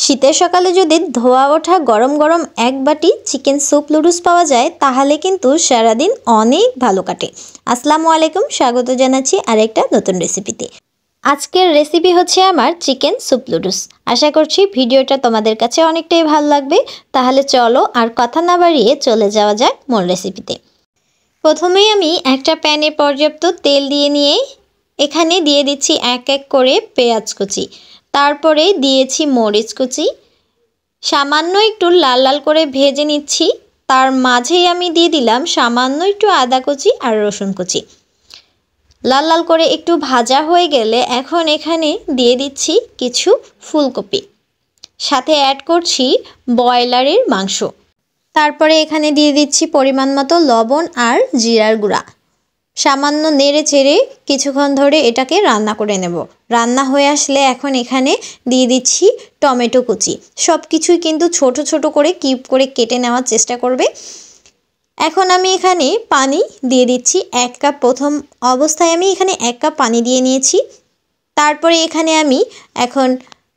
শীতের সকালে যদি ধোয়া ওঠা গরম গরম এক বাটি চিকেন স্যুপ নুডলস পাওয়া যায় তাহলে কিন্তু সারাদিন অনেক ভালো কাটে। আসসালামু আলাইকুম, স্বাগত জানাচ্ছি আরেকটা নতুন রেসিপিতে। আজকের রেসিপি হচ্ছে আমার চিকেন স্যুপ নুডলস। আশা করছি ভিডিওটা তোমাদের কাছে অনেকটাই ভালো লাগবে। তাহলে চলো আর কথা না বাড়িয়ে চলে যাওয়া যাক মূল রেসিপিতে। প্রথমেই আমি একটা প্যানে পর্যাপ্ত তেল দিয়ে নিয়ে এখানে দিয়ে দিচ্ছি এক এক করে পেঁয়াজ কুচি, তারপরে দিয়েছি মরিচ কুচি, সামান্য একটু লাল লাল করে ভেজে নিচ্ছি। তার মাঝেই আমি দিয়ে দিলাম সামান্য একটু আদা কুচি আর রসুন কুচি। লাল লাল করে একটু ভাজা হয়ে গেলে এখন এখানে দিয়ে দিচ্ছি কিছু ফুলকপি, সাথে অ্যাড করছি ব্রয়লারের মাংস। তারপরে এখানে দিয়ে দিচ্ছি পরিমাণ মতো লবণ আর জিরার গুঁড়া। সামান্য নেড়ে চেড়ে কিছুক্ষণ ধরে এটাকে রান্না করে নেব। রান্না হয়ে আসলে এখন এখানে দিয়ে দিচ্ছি টমেটো কুচি। সব কিছুই কিন্তু ছোট ছোট করে কিউব করে কেটে নেওয়ার চেষ্টা করবে। এখন আমি এখানে পানি দিয়ে দিচ্ছি 1 কাপ। প্রথম অবস্থায় আমি এখানে 1 কাপ পানি দিয়ে নিয়েছি। তারপরে এখানে আমি এখন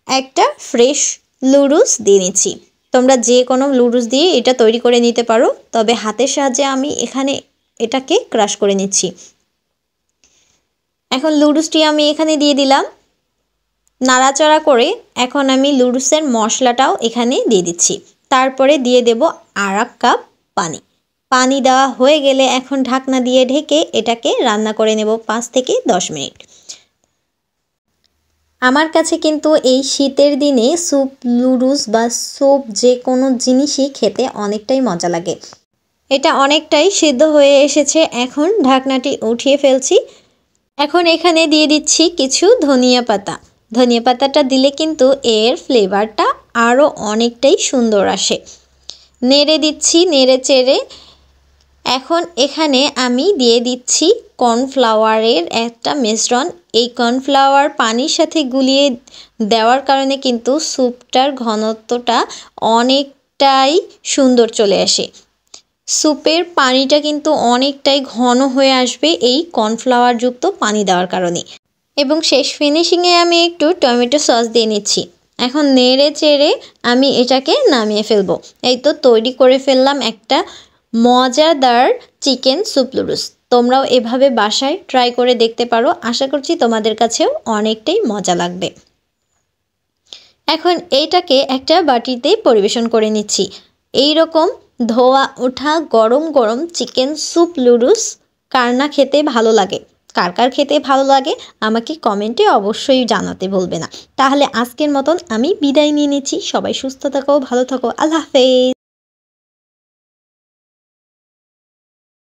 একটা ফ্রেশ নুডলস দিয়ে নিচ্ছি। তোমরা যে কোনো নুডলস দিয়ে এটা তৈরি করে নিতে পারো, তবে হাতের সাহায্যে আমি এখানে এটাকে ক্রাশ করে নিচ্ছি। এখন নুডলসটি আমি এখানে দিয়ে দিলাম। নাড়াচাড়া করে এখন আমি নুডলসের মশলাটাও এখানে দিয়ে দিচ্ছি। তারপরে দিয়ে দেব আর 1 কাপ পানি। পানি দেওয়া হয়ে গেলে এখন ঢাকনা দিয়ে ঢেকে এটাকে রান্না করে নেব 5 থেকে 10 মিনিট। আমার কাছে কিন্তু এই শীতের দিনে স্যুপ নুডলস বা স্যুপ যে কোনো জিনিসই খেতে অনেকটাই মজা লাগে। এটা অনেকটাই সিদ্ধ হয়ে এসেছে, এখন ঢাকনাটি উঠিয়ে ফেলছি। এখন এখানে দিয়ে দিচ্ছি কিছু ধনিয়া পাতা। ধনিয়া পাতাটা দিলে কিন্তু এর ফ্লেভারটা আরও অনেকটাই সুন্দর আসে। নেড়ে দিচ্ছি নেড়ে চেড়ে। এখন এখানে আমি দিয়ে দিচ্ছি কর্নফ্লাওয়ারের একটা মিশ্রণ। এই কর্নফ্লাওয়ার পানির সাথে গুলিয়ে দেওয়ার কারণে কিন্তু স্যুপটার ঘনত্বটা অনেকটাই সুন্দর চলে আসে। স্যুপের পানিটা কিন্তু অনেকটাই ঘন হয়ে আসবে এই কর্নফ্লাওয়ার যুক্ত পানি দেওয়ার কারণে। এবং শেষ ফিনিশিংয়ে আমি একটু টমেটো সস দিয়ে নিচ্ছি। এখন নেড়ে চেড়ে আমি এটাকে নামিয়ে ফেলবো। এই তো তৈরি করে ফেললাম একটা মজাদার চিকেন স্যুপ নুডলস। তোমরাও এভাবে বাসায় ট্রাই করে দেখতে পারো। আশা করছি তোমাদের কাছেও অনেকটাই মজা লাগবে। এখন এইটাকে একটা বাটিতে পরিবেশন করে নিচ্ছি। এই রকম ধোয়া ওঠা গরম গরম চিকেন স্যুপ নুডলস কার না খেতে ভালো লাগে, কার কার খেতে ভালো লাগে আমাকে কমেন্টে অবশ্যই জানাতে ভুলবে না। তাহলে আজকের মতন আমি বিদায় নিয়ে নিচ্ছি। সবাই সুস্থ থাকো, ভালো থাকো, আল্লাহ হাফেজ।